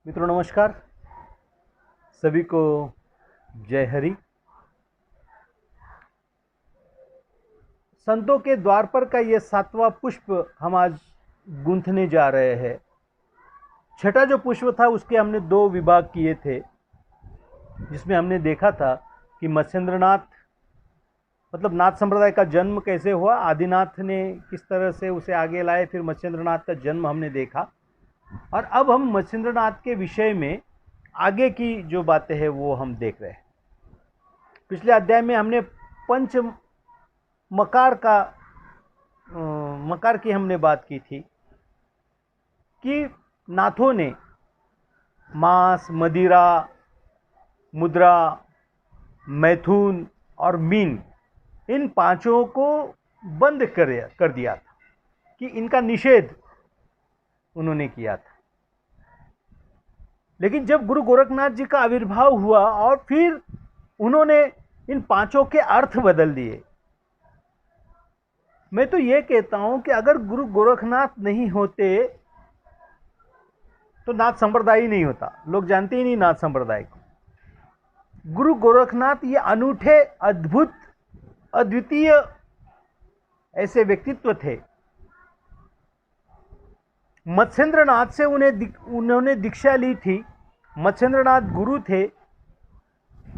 मित्रों नमस्कार। सभी को जय हरि। संतों के द्वार पर का ये 7वां पुष्प हम आज गूंथने जा रहे हैं। छठा जो पुष्प था उसके हमने 2 विभाग किए थे, जिसमें हमने देखा था कि मत्स्येंद्रनाथ मतलब नाथ संप्रदाय का जन्म कैसे हुआ, आदिनाथ ने किस तरह से उसे आगे लाए, फिर मत्स्येंद्रनाथ का जन्म हमने देखा। और अब हम मत्स्येंद्रनाथ के विषय में आगे की जो बातें हैं वो हम देख रहे हैं। पिछले अध्याय में हमने पंच मकार की हमने बात की थी कि नाथों ने मांस, मदिरा, मुद्रा, मैथुन और मीन, इन पांचों को बंद कर दिया था, कि इनका निषेध उन्होंने किया था। लेकिन जब गुरु गोरखनाथ जी का आविर्भाव हुआ और फिर उन्होंने इन पांचों के अर्थ बदल दिए। मैं तो ये कहता हूं कि अगर गुरु गोरखनाथ नहीं होते तो नाथ संप्रदाय ही नहीं होता। लोग जानते ही नहीं नाथ संप्रदाय को। गुरु गोरखनाथ ये अनूठे, अद्भुत, अद्वितीय ऐसे व्यक्तित्व थे। मत्स्येंद्रनाथ से उन्होंने दीक्षा ली थी। मत्स्येंद्रनाथ गुरु थे।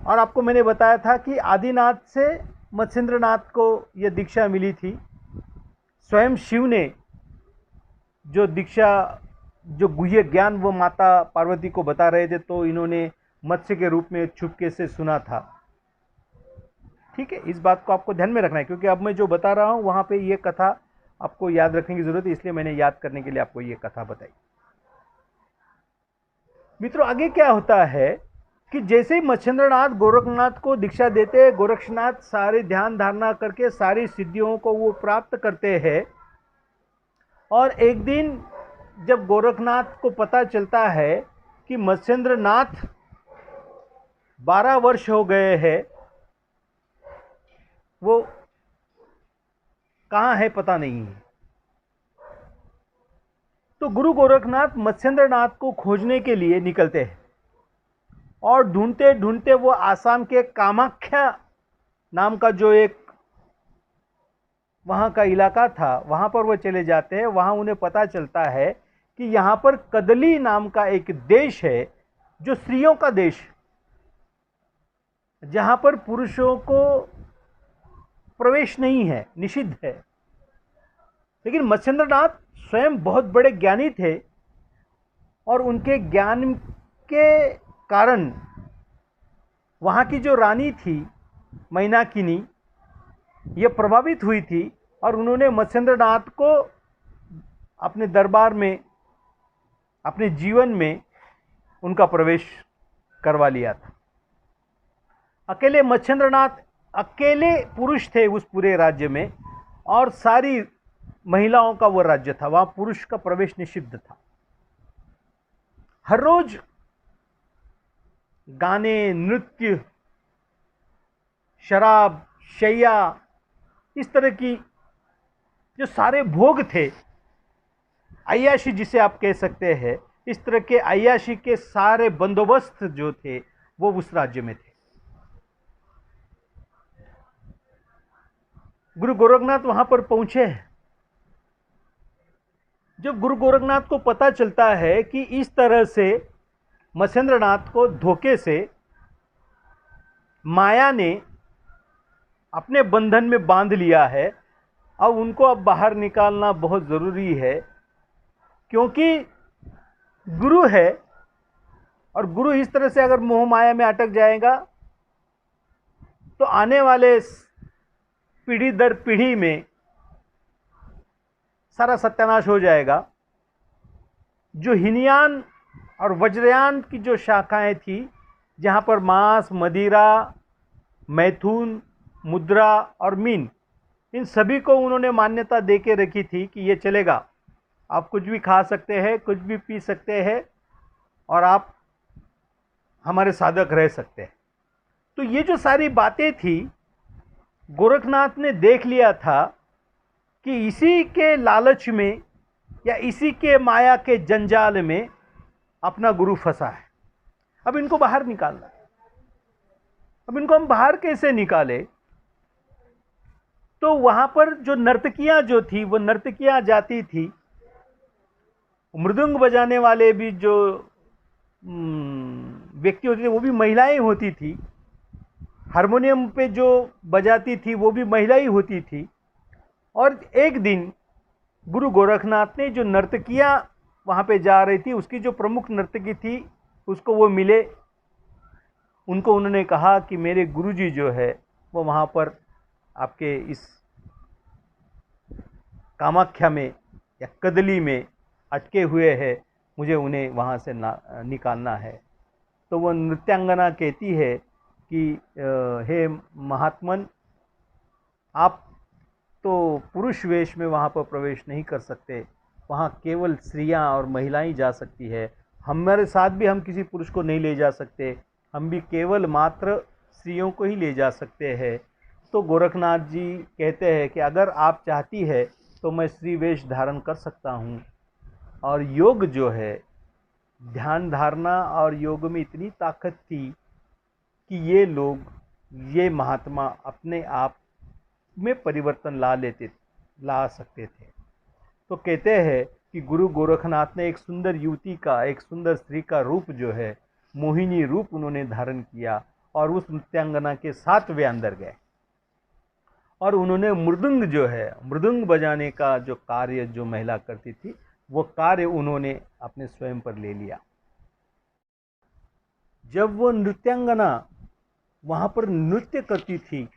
और आपको मैंने बताया था कि आदिनाथ से मत्स्येंद्रनाथ को यह दीक्षा मिली थी। स्वयं शिव ने जो दीक्षा, जो गुह्य ज्ञान वो माता पार्वती को बता रहे थे, तो इन्होंने मत्स्य के रूप में चुपके से सुना था। ठीक है, इस बात को आपको ध्यान में रखना है, क्योंकि अब मैं जो बता रहा हूं वहां पे ये कथा आपको याद रखने की जरूरत है, इसलिए मैंने याद करने के लिए आपको ये कथा बताई। मित्रों, आगे क्या होता है कि जैसे ही मत्स्येंद्रनाथ गोरखनाथ को दीक्षा देते, गोरखनाथ सारे ध्यान धारणा करके सारी सिद्धियों को वो प्राप्त करते हैं। और एक दिन जब गोरखनाथ को पता चलता है कि मत्स्येंद्रनाथ 12 वर्ष हो गए हैं, वो कहाँ है पता नहीं है, तो गुरु गोरखनाथ मत्स्येंद्रनाथ को खोजने के लिए निकलते हैं। और ढूंढते ढूंढते वो आसाम के कामाख्या नाम का जो एक वहां का इलाका था, वहां पर वो चले जाते हैं। वहां उन्हें पता चलता है कि यहां पर कदली नाम का एक देश है, जो स्त्रियों का देश, जहां पर पुरुषों को प्रवेश नहीं है, निषिद्ध है। लेकिन मत्स्येंद्रनाथ स्वयं बहुत बड़े ज्ञानी थे, और उनके ज्ञान के कारण वहां की जो रानी थी मैनाकिनी, ये प्रभावित हुई थी। और उन्होंने मत्स्येंद्रनाथ को अपने दरबार में, अपने जीवन में उनका प्रवेश करवा लिया था। अकेले मत्स्येंद्रनाथ अकेले पुरुष थे उस पूरे राज्य में, और सारी महिलाओं का वो राज्य था, वहां पुरुष का प्रवेश निषिद्ध था। हर रोज गाने, नृत्य, शराब, शैया, इस तरह की जो सारे भोग थे, अय्याशी जिसे आप कह सकते हैं, इस तरह के अय्याशी के सारे बंदोबस्त जो थे वो उस राज्य में थे। गुरु गोरखनाथ वहां पर पहुंचे। जब गुरु गोरखनाथ को पता चलता है कि इस तरह से मत्स्येंद्रनाथ को धोखे से माया ने अपने बंधन में बांध लिया है, अब उनको अब बाहर निकालना बहुत ज़रूरी है, क्योंकि गुरु है, और गुरु इस तरह से अगर मोह माया में अटक जाएगा तो आने वाले पीढ़ी दर पीढ़ी में सारा सत्यानाश हो जाएगा। जो हिनयान और वज्रयान की जो शाखाएं थी, जहां पर मांस, मदिरा, मैथुन, मुद्रा और मीन, इन सभी को उन्होंने मान्यता दे के रखी थी कि ये चलेगा, आप कुछ भी खा सकते हैं, कुछ भी पी सकते हैं, और आप हमारे साधक रह सकते हैं। तो ये जो सारी बातें थी, गोरखनाथ ने देख लिया था कि इसी के लालच में या इसी के माया के जंजाल में अपना गुरु फंसा है, अब इनको बाहर निकालना है। अब इनको हम बाहर कैसे निकाले? तो वहां पर जो नर्तकियां जो थी वो नर्तकियां जाती थी, मृदंग बजाने वाले भी जो व्यक्ति होते थे वो भी महिलाएं होती थी, हारमोनियम पे जो बजाती थी वो भी महिला ही होती थी। और एक दिन गुरु गोरखनाथ ने जो नर्तकियां वहां पे जा रही थी, उसकी जो प्रमुख नर्तकी थी उसको वो मिले। उनको उन्होंने कहा कि मेरे गुरुजी जो है वो वहां पर आपके इस कामाख्या में या कदली में अटके हुए हैं, मुझे उन्हें वहां से निकालना है। तो वो नृत्यांगना कहती है कि हे महात्मन, आप तो पुरुष वेश में वहाँ पर प्रवेश नहीं कर सकते, वहाँ केवल स्त्रियाँ और महिलाएं जा सकती है। हमारे साथ भी हम किसी पुरुष को नहीं ले जा सकते, हम भी केवल मात्र स्त्रियों को ही ले जा सकते हैं। तो गोरखनाथ जी कहते हैं कि अगर आप चाहती है तो मैं स्त्री वेश धारण कर सकता हूँ। और योग जो है, ध्यान धारणा और योग में इतनी ताकत थी कि ये लोग, ये महात्मा अपने आप में परिवर्तन ला सकते थे। तो कहते हैं कि गुरु गोरखनाथ ने एक सुंदर युवती का, एक सुंदर स्त्री का रूप जो है, मोहिनी रूप उन्होंने धारण किया और उस नृत्यांगना के साथ वे अंदर गए और उन्होंने मृदंग जो है, मृदंग बजाने का जो कार्य जो महिला करती थी वो कार्य उन्होंने अपने स्वयं पर ले लिया। जब वो नृत्यांगना वहां पर नृत्य करती थी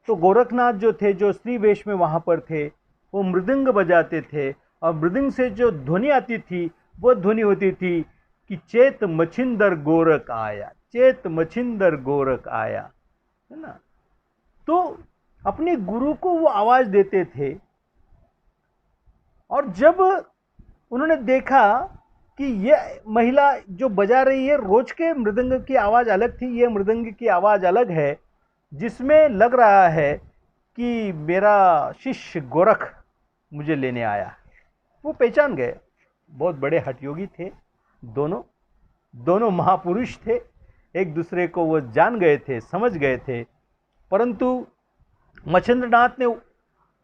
तो गोरखनाथ जो थे, जो स्त्री वेश में वहां पर थे, वो मृदंग बजाते थे और मृदंग से जो ध्वनि आती थी वो ध्वनि होती थी कि चेत मछिंदर गोरख आया, चेत मछिंदर गोरख आया, है ना। तो अपने गुरु को वो आवाज देते थे। और जब उन्होंने देखा कि ये महिला जो बजा रही है, रोज के मृदंग की आवाज अलग थी, ये मृदंग की आवाज अलग है, जिसमें लग रहा है कि मेरा शिष्य गोरख मुझे लेने आया। वो पहचान गए, बहुत बड़े हठयोगी थे, दोनों महापुरुष थे, एक दूसरे को वो जान गए थे, समझ गए थे। परंतु मच्छिंद्रनाथ ने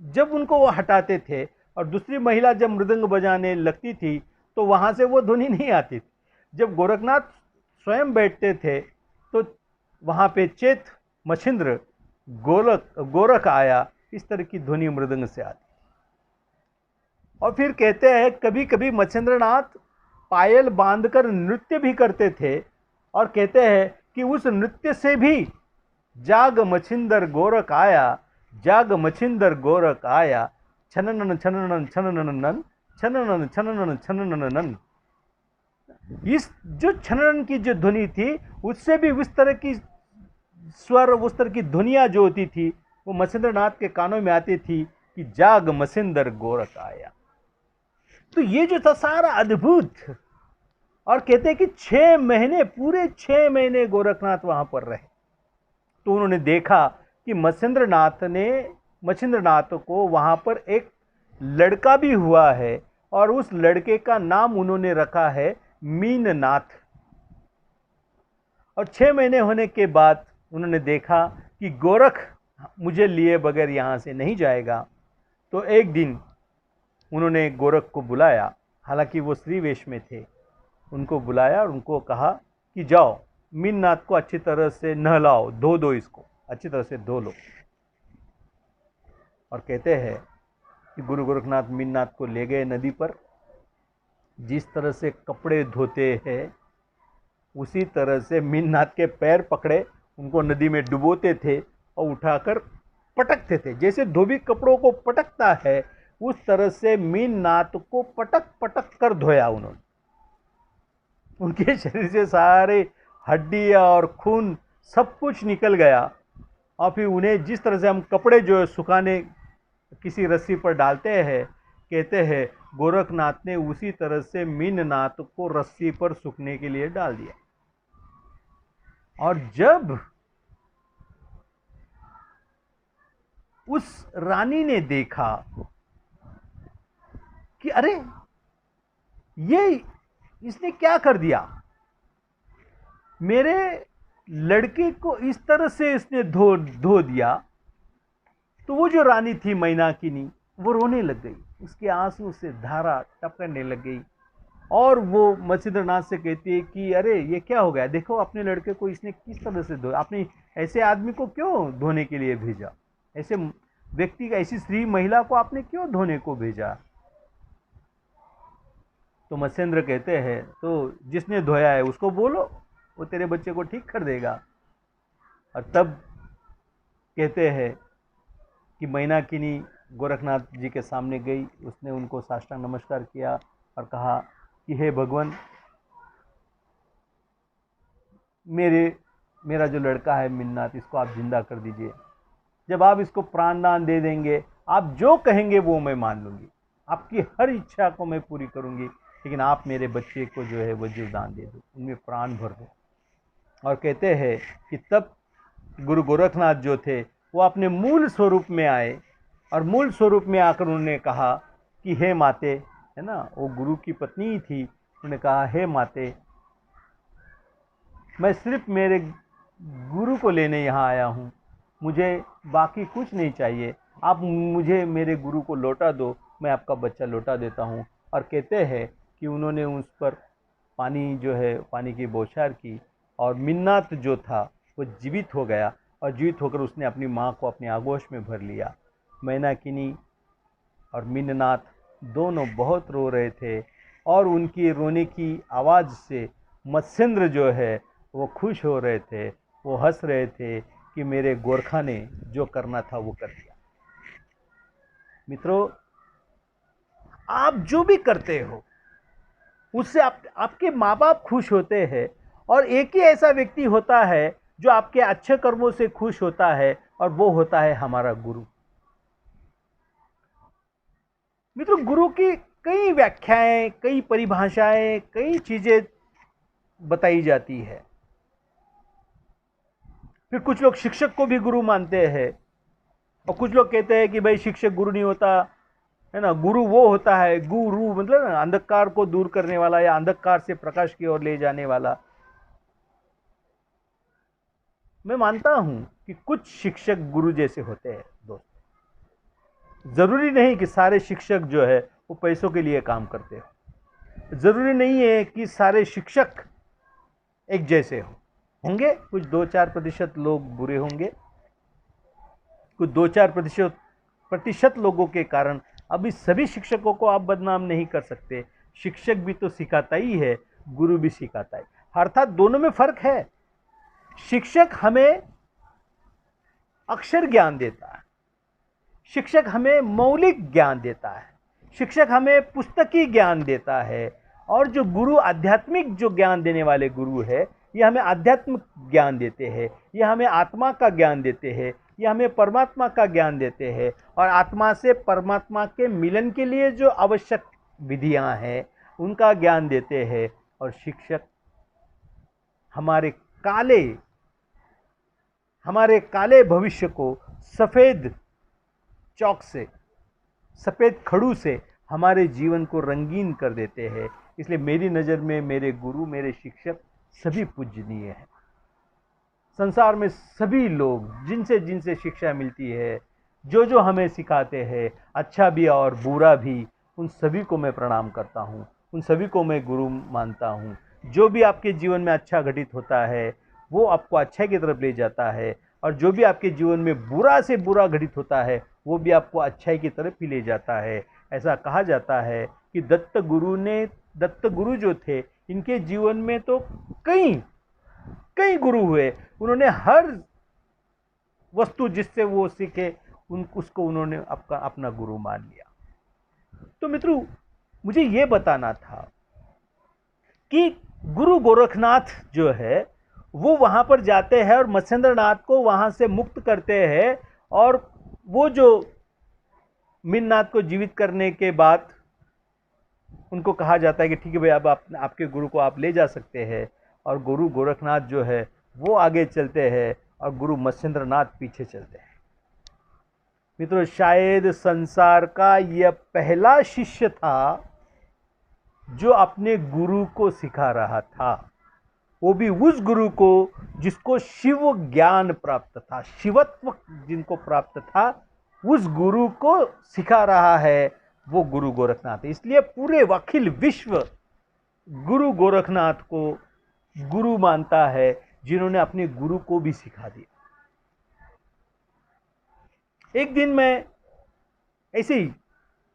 जब उनको वो हटाते थे और दूसरी महिला जब मृदंग बजाने लगती थी तो वहां से वो ध्वनि नहीं आती थी। जब गोरखनाथ स्वयं बैठते थे तो वहां पे चेत मच्छिंद्र गोरख आया, इस तरह की ध्वनि मृदंग से आती। और फिर कहते हैं कभी कभी मच्छिंद्रनाथ पायल बांधकर नृत्य भी करते थे और कहते हैं कि उस नृत्य से भी जाग मच्छिंदर गोरख आया, जाग मच्छिंदर गोरख आया, छननन छननन छननन छननन छननन छननन। इस जो छननन की जो ध्वनि थी उससे भी उस तरह की स्वर, उस तरह की ध्वनियां जो होती थी वो मच्छिंद्रनाथ के कानों में आती थी कि जाग मच्छिंदर गोरख आया। तो ये जो था सारा अद्भुत। और कहते हैं कि 6 महीने, पूरे 6 महीने गोरखनाथ वहां पर रहे। तो उन्होंने देखा कि मच्छिंद्रनाथ को वहां पर एक लड़का भी हुआ है और उस लड़के का नाम उन्होंने रखा है मीननाथ। और 6 महीने होने के बाद उन्होंने देखा कि गोरख मुझे लिए बगैर यहां से नहीं जाएगा। तो एक दिन उन्होंने गोरख को बुलाया, हालांकि वो स्त्री वेश में थे, उनको बुलाया और उनको कहा कि जाओ मीननाथ को अच्छी तरह से नहलाओ, धो दो, इसको अच्छी तरह से धो लो। और कहते हैं कि गुरु गोरखनाथ मीननाथ को ले गए नदी पर। जिस तरह से कपड़े धोते हैं उसी तरह से मीननाथ के पैर पकड़े, उनको नदी में डुबोते थे और उठाकर पटकते थे, जैसे धोबी कपड़ों को पटकता है उस तरह से मीननाथ को पटक पटक कर धोया उन्होंने। उनके शरीर से सारे हड्डियां और खून सब कुछ निकल गया। और फिर उन्हें जिस तरह से हम कपड़े जो है सुखाने किसी रस्सी पर डालते हैं, कहते हैं गोरखनाथ ने उसी तरह से मीननाथ को रस्सी पर सूखने के लिए डाल दिया। और जब उस रानी ने देखा कि अरे ये इसने क्या कर दिया, मेरे लड़के को इस तरह से इसने धो धो दिया। तो वो जो रानी थी मैनाकिनी, वो रोने लग गई, उसके आंसू से धारा टपकने लग गई। और वो मत्स्येंद्रनाथ से कहती है कि अरे ये क्या हो गया, देखो अपने लड़के को इसने किस तरह से धोया, आपने ऐसे आदमी को क्यों धोने के लिए भेजा, ऐसे व्यक्ति, ऐसी स्त्री महिला को आपने क्यों धोने को भेजा। तो मत्स्येंद्र कहते हैं, तो जिसने धोया है उसको बोलो, वो तेरे बच्चे को ठीक कर देगा। और तब कहते हैं कि मैनाकिनी गोरखनाथ जी के सामने गई, उसने उनको साष्टांग नमस्कार किया और कहा कि हे भगवान, मेरा जो लड़का है मिन्नाथ, इसको आप जिंदा कर दीजिए। जब आप इसको प्राणदान दे देंगे, आप जो कहेंगे वो मैं मान लूँगी, आपकी हर इच्छा को मैं पूरी करूँगी, लेकिन आप मेरे बच्चे को जो है वो जीवदान दे दो, उनमें प्राण भर दो। और कहते हैं कि तब गुरु गोरखनाथ जो थे वो अपने मूल स्वरूप में आए, और मूल स्वरूप में आकर उन्होंने कहा कि हे माते, है ना, वो गुरु की पत्नी ही थी, उन्होंने कहा हे माते, मैं सिर्फ मेरे गुरु को लेने यहाँ आया हूँ, मुझे बाकी कुछ नहीं चाहिए, आप मुझे मेरे गुरु को लौटा दो, मैं आपका बच्चा लौटा देता हूँ। और कहते हैं कि उन्होंने उस पर पानी जो है, पानी की बौछार की, और मिन्नाथ जो था वो जीवित हो गया, और जीवित होकर उसने अपनी माँ को अपनी आगोश में भर लिया। मैनाकिनी और मिन्नाथ दोनों बहुत रो रहे थे, और उनकी रोने की आवाज़ से मत्स्येंद्र जो है वो खुश हो रहे थे, वो हंस रहे थे कि मेरे गोरखा ने जो करना था वो कर दिया। मित्रों, आप जो भी करते हो उससे आपके माँ बाप खुश होते हैं, और एक ही ऐसा व्यक्ति होता है जो आपके अच्छे कर्मों से खुश होता है, और वो होता है हमारा गुरु। मित्रों, गुरु की कई व्याख्याएं, कई परिभाषाएं, कई चीजें बताई जाती है। फिर कुछ लोग शिक्षक को भी गुरु मानते हैं, और कुछ लोग कहते हैं कि भाई शिक्षक गुरु नहीं होता, है ना, गुरु वो होता है, गुरु मतलब ना अंधकार को दूर करने वाला, या अंधकार से प्रकाश की ओर ले जाने वाला। मैं मानता हूं कि कुछ शिक्षक गुरु जैसे होते हैं दोस्त, जरूरी नहीं कि सारे शिक्षक जो है वो पैसों के लिए काम करते हो, जरूरी नहीं है कि सारे शिक्षक एक जैसे होंगे, कुछ 2-4% लोग बुरे होंगे, कुछ 2-4% लोगों के कारण अभी सभी शिक्षकों को आप बदनाम नहीं कर सकते। शिक्षक भी तो सिखाता ही है, गुरु भी सिखाता है, अर्थात दोनों में फर्क है। शिक्षक हमें अक्षर ज्ञान देता है, शिक्षक हमें मौलिक ज्ञान देता है, शिक्षक हमें पुस्तकी ज्ञान देता है, और जो गुरु आध्यात्मिक जो ज्ञान देने वाले गुरु है, ये हमें आध्यात्मिक ज्ञान देते हैं, ये हमें आत्मा का ज्ञान देते हैं, ये हमें परमात्मा का ज्ञान देते हैं, और आत्मा से परमात्मा के मिलन के लिए जो आवश्यक विधियां हैं उनका ज्ञान देते हैं। और शिक्षक हमारे काले भविष्य को सफ़ेद चौक से, सफ़ेद खड़ू से हमारे जीवन को रंगीन कर देते हैं। इसलिए मेरी नज़र में मेरे गुरु, मेरे शिक्षक सभी पूजनीय हैं। संसार में सभी लोग जिनसे जिनसे शिक्षा मिलती है, जो जो हमें सिखाते हैं, अच्छा भी और बुरा भी, उन सभी को मैं प्रणाम करता हूँ, उन सभी को मैं गुरु मानता हूँ। जो भी आपके जीवन में अच्छा घटित होता है वो आपको अच्छाई की तरफ ले जाता है, और जो भी आपके जीवन में बुरा से बुरा घटित होता है वो भी आपको अच्छाई की तरफ ही ले जाता है। ऐसा कहा जाता है कि दत्त गुरु जो थे, इनके जीवन में तो कई गुरु हुए, उन्होंने हर वस्तु जिससे वो सीखे उसको उन्होंने अपना गुरु मान लिया। तो मित्रों, मुझे ये बताना था कि गुरु गोरखनाथ जो है वो वहां पर जाते हैं और मत्स्येंद्रनाथ को वहां से मुक्त करते हैं, और वो जो मिन्नाथ को जीवित करने के बाद उनको कहा जाता है कि ठीक है भाई, अब आपके गुरु को आप ले जा सकते हैं, और गुरु गोरखनाथ जो है वो आगे चलते हैं और गुरु मत्स्येंद्रनाथ पीछे चलते हैं। मित्रों, शायद संसार का यह पहला शिष्य था जो अपने गुरु को सिखा रहा था, वो भी उस गुरु को जिसको शिव ज्ञान प्राप्त था, शिवत्व जिनको प्राप्त था, उस गुरु को सिखा रहा है, वो गुरु गोरखनाथ है। इसलिए पूरे अखिल विश्व गुरु गोरखनाथ को गुरु मानता है, जिन्होंने अपने गुरु को भी सिखा दिया। एक दिन मैं ऐसे ही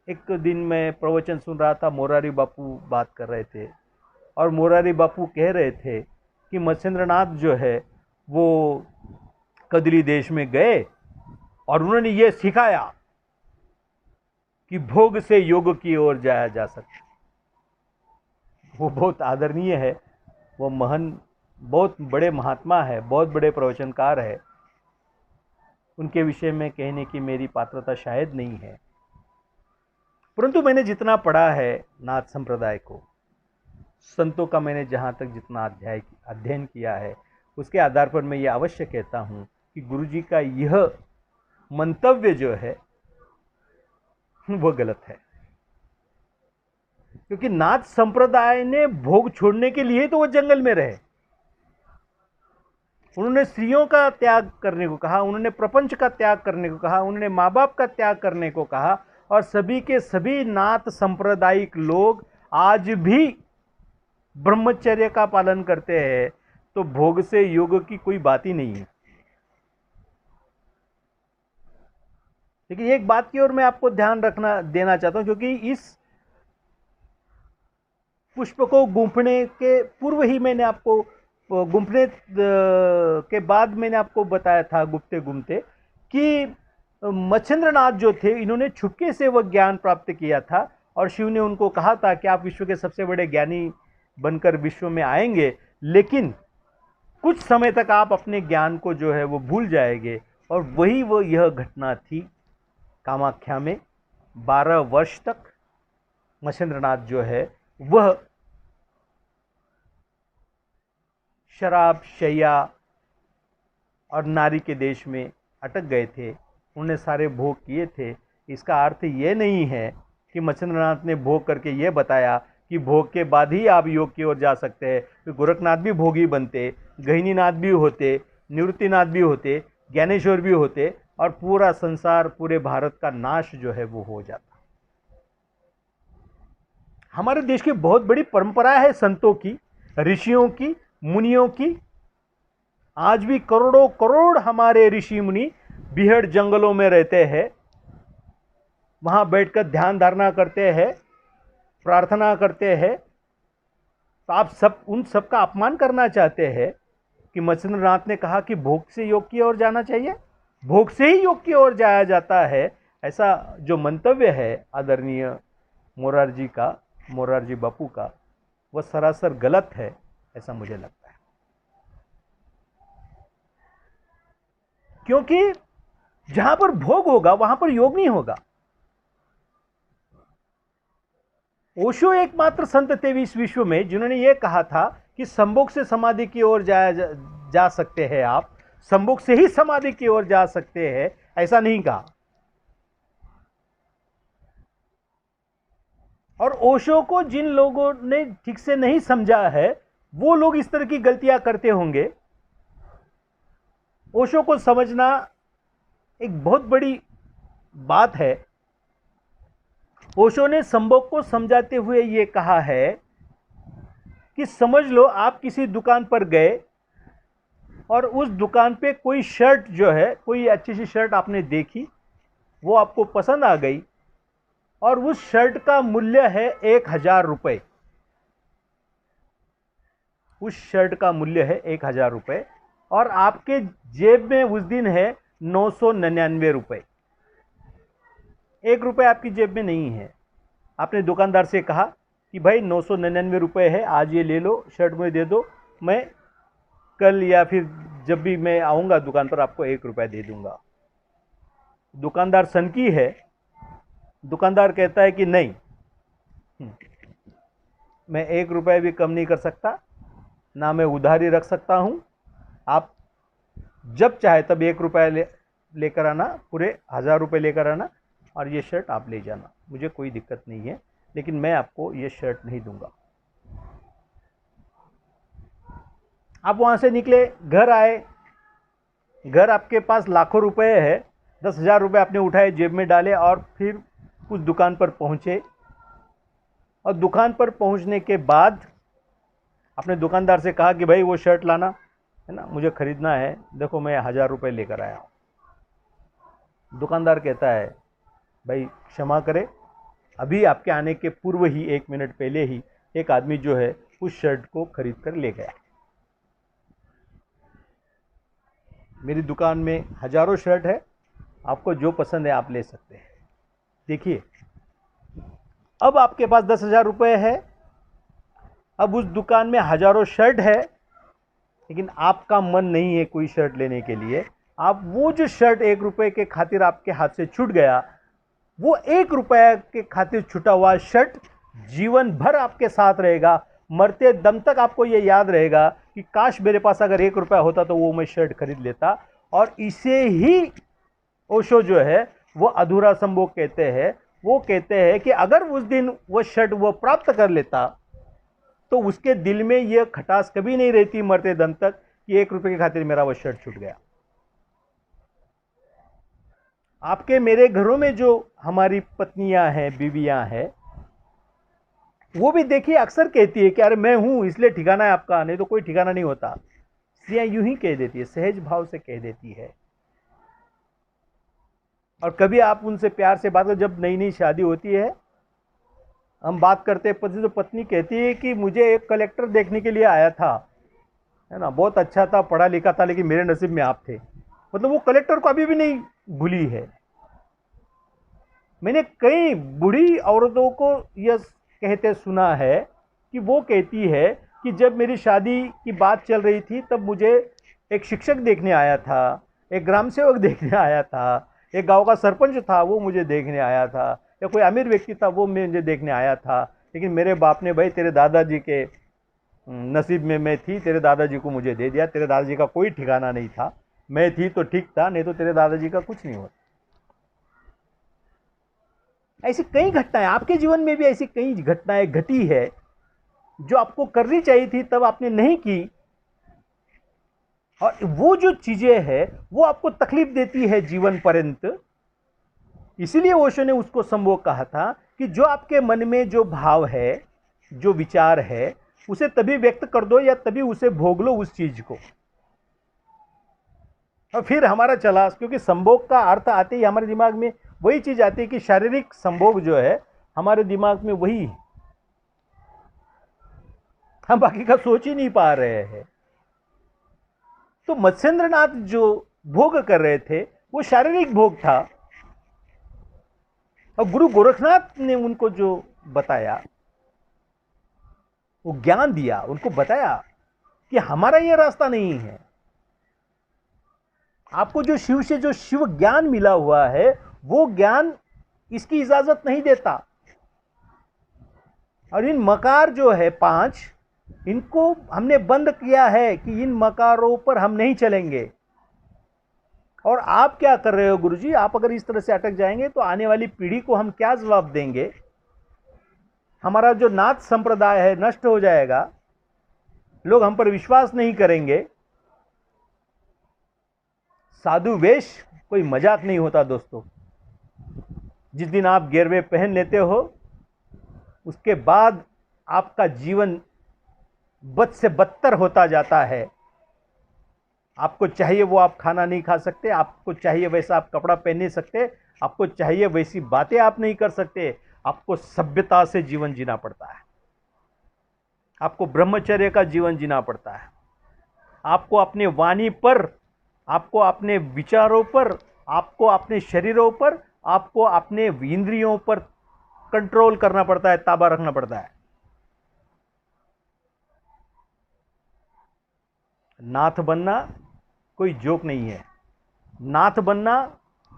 एक दिन मैं प्रवचन सुन रहा था, मोरारी बापू बात कर रहे थे और मोरारी बापू कह रहे थे कि मत्स्येंद्रनाथ जो है वो कदली देश में गए और उन्होंने ये सिखाया कि भोग से योग की ओर जाया जा सकता। वो बहुत आदरणीय है, वो महान, बहुत बड़े महात्मा है, बहुत बड़े प्रवचनकार है। उनके विषय में कहने की मेरी पात्रता शायद नहीं है, परंतु मैंने जितना पढ़ा है नाथ संप्रदाय को, संतों का मैंने जहाँ तक जितना अध्ययन किया है, उसके आधार पर मैं ये अवश्य कहता हूँ कि गुरुजी का यह मंतव्य जो है वो गलत है। क्योंकि नाथ संप्रदाय ने भोग छोड़ने के लिए तो वो जंगल में रहे। उन्होंने स्त्रियों का त्याग करने को कहा, उन्होंने प्रपंच का त्याग करने को कहा, उन्होंने माँ बाप का त्याग करने को कहा। और सभी के सभी नाथ सांप्रदायिक लोग आज भी ब्रह्मचर्य का पालन करते हैं, तो भोग से योग की कोई बात ही नहीं है। लेकिन एक बात की ओर मैं आपको ध्यान देना चाहता हूं, क्योंकि इस पुष्प को गुंफने के पूर्व ही मैंने आपको, गुंफने के बाद मैंने आपको बताया था गुप्ते गुमते कि मत्स्येंद्रनाथ जो थे, इन्होंने छुपके से वह ज्ञान प्राप्त किया था और शिव ने उनको कहा था कि आप विश्व के सबसे बड़े ज्ञानी बनकर विश्व में आएंगे, लेकिन कुछ समय तक आप अपने ज्ञान को जो है वो भूल जाएंगे। और वही वो यह घटना थी कामाख्या में। 12 वर्ष तक मत्स्येंद्रनाथ जो है वह शराब, शैया और नारी के देश में अटक गए थे। उन्होंने सारे भोग किए थे। इसका अर्थ ये नहीं है कि मत्स्येंद्रनाथ ने भोग करके ये बताया कि भोग के बाद ही आप योग की ओर जा सकते हैं। तो गोरखनाथ भी भोगी बनते, गहिनीनाथ भी होते, निवृत्तिनाथ भी होते, ज्ञानेश्वर भी होते और पूरा संसार, पूरे भारत का नाश जो है वो हो जाता। हमारे देश की बहुत बड़ी परंपरा है संतों की, ऋषियों की, मुनियों की। आज भी करोड़ों करोड़ हमारे ऋषि मुनि बीहड़ जंगलों में रहते हैं, वहां बैठकर ध्यान धारणा करते हैं, प्रार्थना करते हैं। तो आप सब उन सब का अपमान करना चाहते हैं कि मत्स्येंद्रनाथ ने कहा कि भोग से योग की ओर जाना चाहिए, भोग से ही योग की ओर जाया जाता है। ऐसा जो मंतव्य है आदरणीय मोरारजी बापू का, वह सरासर गलत है, ऐसा मुझे लगता है। क्योंकि जहां पर भोग होगा वहां पर योग नहीं होगा। ओशो एकमात्र संत थे इस विश्व में जिन्होंने यह कहा था कि संभोग से समाधि की ओर जा सकते हैं, आप संभोग से ही समाधि की ओर जा सकते हैं, ऐसा नहीं कहा। और ओशो को जिन लोगों ने ठीक से नहीं समझा है, वो लोग इस तरह की गलतियां करते होंगे। ओशो को समझना एक बहुत बड़ी बात है। ओशो ने संभोग को समझाते हुए यह कहा है कि समझ लो आप किसी दुकान पर गए और उस दुकान पे कोई शर्ट जो है, कोई अच्छी सी शर्ट आपने देखी, वो आपको पसंद आ गई और उस शर्ट का मूल्य है 1000 रुपये। उस शर्ट का मूल्य है 1000 रुपये और आपके जेब में उस दिन है 999 रुपये। 1 रुपये आपकी जेब में नहीं है। आपने दुकानदार से कहा कि भाई 999 रुपये है, आज ये ले लो, शर्ट मुझे दे दो, मैं कल या फिर जब भी मैं आऊँगा दुकान पर आपको 1 रुपया दे दूँगा। दुकानदार सनकी है। दुकानदार कहता है कि नहीं, मैं 1 रुपया भी कम नहीं कर सकता, ना मैं उधारी रख सकता हूँ। आप जब चाहे तब 1 रुपया लेकर आना, पूरे 1000 रुपये लेकर आना और ये शर्ट आप ले जाना, मुझे कोई दिक्कत नहीं है, लेकिन मैं आपको ये शर्ट नहीं दूंगा। आप वहां से निकले, घर आए, घर आपके पास लाखों रुपए है, 10,000 रुपये आपने उठाए, जेब में डाले और फिर उस दुकान पर पहुंचे। और दुकान पर पहुंचने के बाद आपने दुकानदार से कहा कि भाई वो शर्ट लाना है ना, मुझे खरीदना है, देखो मैं 1,000 रुपये लेकर आया हूँ। दुकानदार कहता है भाई क्षमा करें, अभी आपके आने के पूर्व ही 1 मिनट पहले ही एक आदमी जो है उस शर्ट को खरीद कर ले गया। मेरी दुकान में हजारों शर्ट है, आपको जो पसंद है आप ले सकते हैं। देखिए, अब आपके पास 10,000 रुपये है, अब उस दुकान में हजारों शर्ट है, लेकिन आपका मन नहीं है कोई शर्ट लेने के लिए। आप वो जो शर्ट 1 रुपये के खातिर आपके हाथ से छूट गया, वो 1 रुपये के खातिर छूटा हुआ शर्ट जीवन भर आपके साथ रहेगा। मरते दम तक आपको ये याद रहेगा कि काश मेरे पास अगर 1 रुपया होता तो वो मैं शर्ट खरीद लेता। और इसे ही ओशो जो है वो अधूरा संभोग कहते हैं। वो कहते हैं कि अगर उस दिन वो शर्ट वो प्राप्त कर लेता तो उसके दिल में ये खटास कभी नहीं रहती मरते दम तक कि 1 रुपये की खातिर मेरा वो शर्ट छूट गया। आपके मेरे घरों में जो हमारी पत्नियां हैं, बीवियां हैं, वो भी देखिए अक्सर कहती है कि अरे मैं हूं इसलिए ठिकाना है आपका, नहीं तो कोई ठिकाना नहीं होता। स्त्रियां यूं ही कह देती है, सहज भाव से कह देती है। और कभी आप उनसे प्यार से बात करो, जब नई नई शादी होती है, हम बात करते हैं पति, तो पत्नी कहती है कि मुझे एक कलेक्टर देखने के लिए आया था, है ना, बहुत अच्छा था, पढ़ा लिखा था, लेकिन मेरे नसीब में आप थे। मतलब वो कलेक्टर को अभी भी नहीं भूली है। मैंने कई बूढ़ी औरतों को यह कहते सुना है कि वो कहती है कि जब मेरी शादी की बात चल रही थी तब मुझे एक शिक्षक देखने आया था, एक ग्राम सेवक देखने आया था, एक गांव का सरपंच था वो मुझे देखने आया था, या कोई अमीर व्यक्ति था वो मुझे देखने आया था, लेकिन मेरे बाप ने भाई तेरे दादाजी के नसीब में मैं थी, तेरे दादाजी को मुझे दे दिया। तेरे दादाजी का कोई ठिकाना नहीं था, मैं थी तो ठीक था, नहीं तो तेरे दादाजी का कुछ नहीं होता। ऐसी कई घटनाएं आपके जीवन में भी ऐसी कई घटनाएं घटी है जो आपको करनी चाहिए थी तब आपने नहीं की, और वो जो चीजें हैं वो आपको तकलीफ देती है जीवन पर्यंत। इसीलिए ओशो ने उसको संभोग कहा था कि जो आपके मन में जो भाव है, जो विचार है, उसे तभी व्यक्त कर दो या तभी उसे भोग लो उस चीज को। और फिर हमारा चला, क्योंकि संभोग का अर्थ आते ही हमारे दिमाग में वही चीज आती है कि शारीरिक संभोग जो है हमारे दिमाग में वही, हम बाकी का सोच ही नहीं पा रहे हैं। तो मत्स्येंद्रनाथ जो भोग कर रहे थे वो शारीरिक भोग था, और गुरु गोरखनाथ ने उनको जो बताया, वो ज्ञान दिया, उनको बताया कि हमारा ये रास्ता नहीं है। आपको जो शिव से जो शिव ज्ञान मिला हुआ है वो ज्ञान इसकी इजाजत नहीं देता। और इन मकार जो है 5, इनको हमने बंद किया है कि इन मकारों पर हम नहीं चलेंगे। और आप क्या कर रहे हो गुरुजी, आप अगर इस तरह से अटक जाएंगे तो आने वाली पीढ़ी को हम क्या जवाब देंगे? हमारा जो नाथ संप्रदाय है नष्ट हो जाएगा, लोग हम पर विश्वास नहीं करेंगे। साधु वेश कोई मजाक नहीं होता दोस्तों। जिस दिन आप गेरवे पहन लेते हो उसके बाद आपका जीवन बद से बदतर होता जाता है। आपको चाहिए वो आप खाना नहीं खा सकते, आपको चाहिए वैसा आप कपड़ा पहन नहीं सकते, आपको चाहिए वैसी बातें आप नहीं कर सकते। आपको सभ्यता से जीवन जीना पड़ता है, आपको ब्रह्मचर्य का जीवन जीना पड़ता है। आपको अपने वाणी पर, आपको अपने विचारों पर, आपको अपने शरीरों पर, आपको अपने इंद्रियों पर कंट्रोल करना पड़ता है, ताबा रखना पड़ता है। नाथ बनना कोई जोक नहीं है, नाथ बनना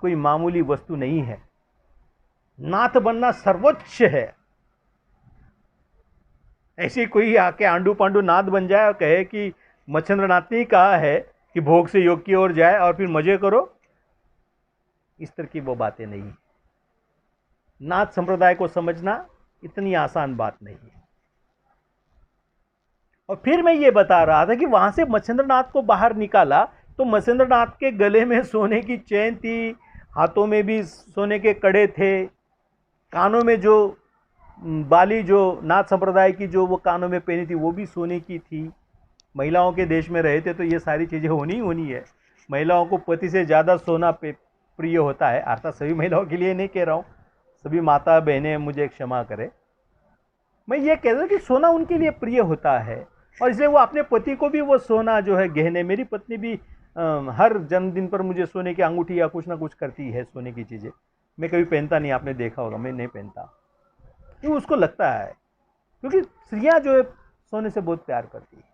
कोई मामूली वस्तु नहीं है, नाथ बनना सर्वोच्च है। ऐसे कोई आके आंडू पांडू नाथ बन जाए और कहे कि मत्स्येंद्रनाथ ने ही कहा है कि भोग से योग की ओर जाए और फिर मजे करो, इस तरह की वो बातें नहीं। नाथ संप्रदाय को समझना इतनी आसान बात नहीं है। और फिर मैं ये बता रहा था कि वहां से मच्छिंद्रनाथ को बाहर निकाला तो मच्छिंद्रनाथ के गले में सोने की चेन थी, हाथों में भी सोने के कड़े थे, कानों में जो बाली जो नाथ संप्रदाय की जो वो कानों में पहनी थी वो भी सोने की थी। महिलाओं के देश में रहे थे तो ये सारी चीज़ें होनी ही होनी है। महिलाओं को पति से ज़्यादा सोना प्रिय होता है, अर्थात सभी महिलाओं के लिए नहीं कह रहा हूँ, सभी माता बहनें मुझे क्षमा करें। मैं ये कह रहा हूँ कि सोना उनके लिए प्रिय होता है और इसलिए वो अपने पति को भी वो सोना जो है गहने, मेरी पत्नी भी हर जन्मदिन पर मुझे सोने की अंगूठी या कुछ ना कुछ करती है, सोने की चीज़ें। मैं कभी पहनता नहीं, आपने देखा होगा मैं नहीं पहनता, क्यों उसको लगता है, क्योंकि स्त्रियां जो है सोने से बहुत प्यार करती है।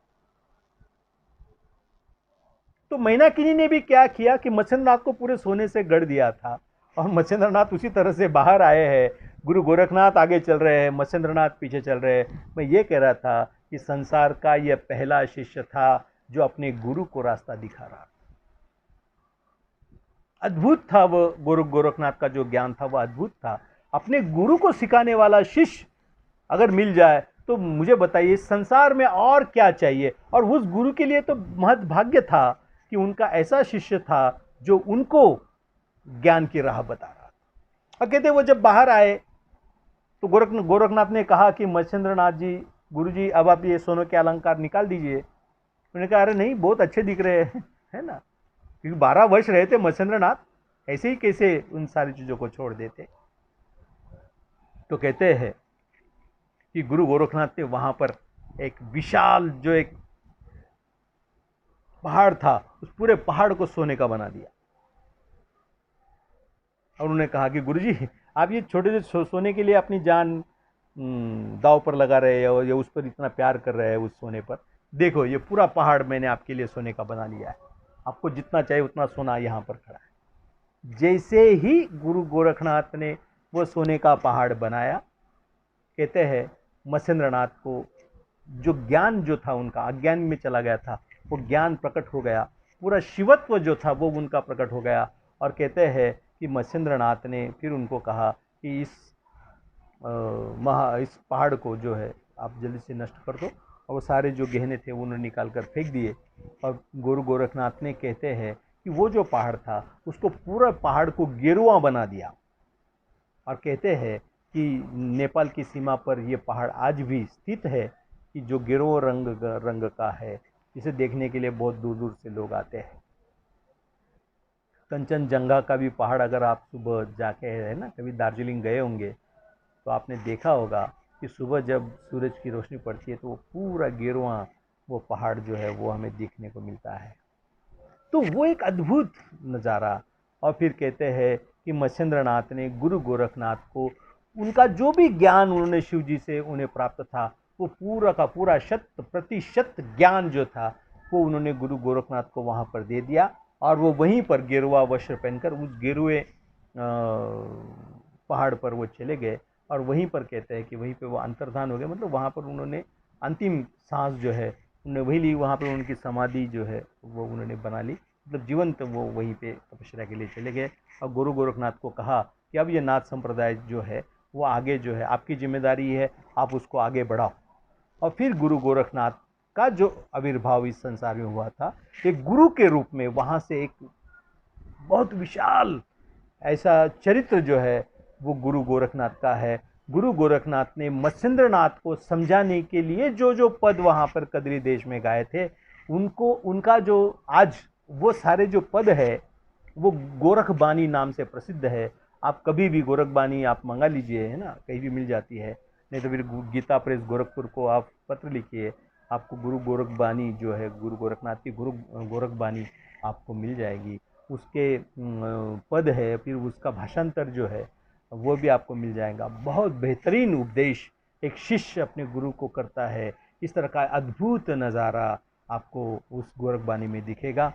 तो मैनाकिनी ने भी क्या किया कि मच्छिंद्रनाथ को पूरे सोने से गढ़ दिया था और मच्छिंद्रनाथ उसी तरह से बाहर आए हैं। गुरु गोरखनाथ आगे चल रहे हैं, मच्छिंद्रनाथ पीछे चल रहे हैं। मैं ये कह रहा था कि संसार का यह पहला शिष्य था जो अपने गुरु को रास्ता दिखा रहा। अद्भुत था वो गुरु गोरखनाथ का जो ज्ञान था वो अद्भुत था। अपने गुरु को सिखाने वाला शिष्य अगर मिल जाए तो मुझे बताइए संसार में और क्या चाहिए। और उस गुरु के लिए तो महत भाग्य था कि उनका ऐसा शिष्य था जो उनको ज्ञान की राह बता रहा था। और कहते वो जब बाहर आए तो गोरखनाथ ने कहा कि मच्छिंद्रनाथ जी, गुरु जी अब आप ये सोने के अलंकार निकाल दीजिए। उन्होंने कहा अरे नहीं, बहुत अच्छे दिख रहे हैं, है ना, क्योंकि 12 वर्ष रहे थे मच्छिंद्रनाथ, ऐसे ही कैसे उन सारी चीज़ों को छोड़ देते। तो कहते हैं कि गुरु गोरखनाथ ने वहां पर एक विशाल जो एक पहाड़ था उस पूरे पहाड़ को सोने का बना दिया। और उन्होंने कहा कि गुरुजी आप ये छोटे से सोने के लिए अपनी जान दांव पर लगा रहे हैं और ये उस पर इतना प्यार कर रहे हैं उस सोने पर, देखो ये पूरा पहाड़ मैंने आपके लिए सोने का बना लिया है, आपको जितना चाहिए उतना सोना यहाँ पर खड़ा है। जैसे ही गुरु गोरखनाथ ने वो सोने का पहाड़ बनाया, कहते हैं मच्छिंद्रनाथ को जो ज्ञान जो था उनका अज्ञान में चला गया था वो ज्ञान प्रकट हो गया, पूरा शिवत्व जो था वो उनका प्रकट हो गया। और कहते हैं कि मच्छिंद्रनाथ ने फिर उनको कहा कि इस पहाड़ को जो है आप जल्दी से नष्ट कर दो। और वो सारे जो गहने थे उन्होंने निकाल कर फेंक दिए। और गुरु गोरखनाथ ने कहते हैं कि वो जो पहाड़ था उसको पूरा पहाड़ को गेरुआ बना दिया। और कहते हैं कि नेपाल की सीमा पर ये पहाड़ आज भी स्थित है कि जो गेरुआ रंग का है, इसे देखने के लिए बहुत दूर दूर से लोग आते हैं। कंचनजंगा का भी पहाड़ अगर आप सुबह जाके है ना कभी दार्जिलिंग गए होंगे तो आपने देखा होगा कि सुबह जब सूरज की रोशनी पड़ती है तो वो पूरा गेरुआ वो पहाड़ जो है वो हमें देखने को मिलता है। तो वो एक अद्भुत नज़ारा। और फिर कहते हैं कि मच्छिंद्रनाथ ने गुरु गोरखनाथ को उनका जो भी ज्ञान उन्होंने शिव जी से उन्हें प्राप्त था वो पूरा का पूरा 100% ज्ञान जो था वो उन्होंने गुरु गोरखनाथ को वहाँ पर दे दिया। और वो वहीं पर गेरुआ वस्त्र पहनकर उस गेरुए पहाड़ पर वो चले गए। और वहीं पर कहते हैं कि वहीं पे वो अंतर्धान हो गए, मतलब वहाँ पर उन्होंने अंतिम सांस जो है उन्होंने वही ली, वहाँ पर उनकी समाधि जो है वो उन्होंने बना ली, मतलब जीवंत वो वहीं पे तपस्या के लिए चले गए। और गुरु गोरखनाथ को कहा कि अब ये नाथ संप्रदाय जो है वो आगे जो है आपकी जिम्मेदारी है, आप उसको आगे बढ़ाओ। और फिर गुरु गोरखनाथ का जो आविर्भाव इस संसार में हुआ था एक गुरु के रूप में, वहाँ से एक बहुत विशाल ऐसा चरित्र जो है वो गुरु गोरखनाथ का है। गुरु गोरखनाथ ने मच्छिंद्रनाथ को समझाने के लिए जो जो पद वहाँ पर कदरी देश में गाए थे उनको, उनका जो आज वो सारे जो पद है वो गोरखबानी नाम से प्रसिद्ध है। आप कभी भी गोरखबानी आप मंगा लीजिए, है ना, कहीं भी मिल जाती है, नहीं तो फिर गीता प्रेस गोरखपुर को आप पत्र लिखिए, आपको गुरु गोरखबानी जो है गुरु गोरखनाथ की गुरु गोरखबानी आपको मिल जाएगी। उसके पद है, फिर उसका भाषांतर जो है वो भी आपको मिल जाएगा। बहुत बेहतरीन उपदेश एक शिष्य अपने गुरु को करता है, इस तरह का अद्भुत नज़ारा आपको उस गोरखबानी में दिखेगा।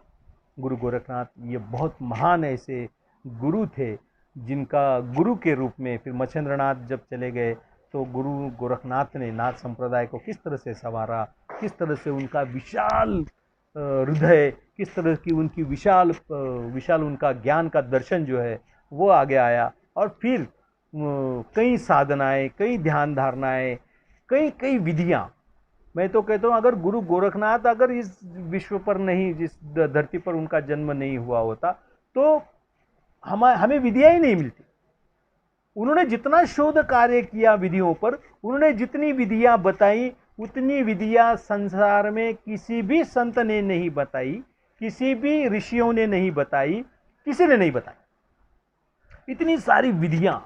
गुरु गोरखनाथ ये बहुत महान ऐसे गुरु थे जिनका गुरु के रूप में फिर मच्छिंद्रनाथ जब चले गए तो गुरु गोरखनाथ ने नाथ संप्रदाय को किस तरह से संवारा, किस तरह से उनका विशाल हृदय, किस तरह की उनकी विशाल उनका ज्ञान का दर्शन जो है वो आगे आया। और फिर कई साधनाएं, कई ध्यान धारणाएं, कई कई विधियां। मैं तो कहता हूँ अगर गुरु गोरखनाथ अगर इस विश्व पर नहीं, जिस धरती पर उनका जन्म नहीं हुआ होता तो हमें विधियां ही नहीं मिलती। उन्होंने जितना शोध कार्य किया विधियों पर, उन्होंने जितनी विधियां बताई, उतनी विधियां संसार में किसी भी संत ने नहीं बताई, किसी भी ऋषियों ने नहीं बताई, किसी ने नहीं बताई। इतनी सारी विधियां,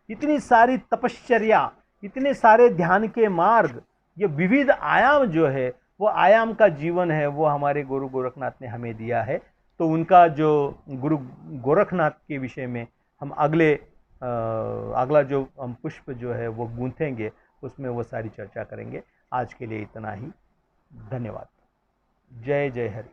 इतनी सारी तपश्चर्या, इतने सारे ध्यान के मार्ग, ये विविध आयाम जो है, वो आयाम का जीवन है, वो हमारे गुरु गोरखनाथ ने हमें दिया है। तो उनका जो गुरु गोरखनाथ के विषय में हम अगला जो हम पुष्प जो है वो गूंथेंगे, उसमें वो सारी चर्चा करेंगे। आज के लिए इतना ही। धन्यवाद। जय जय हरि।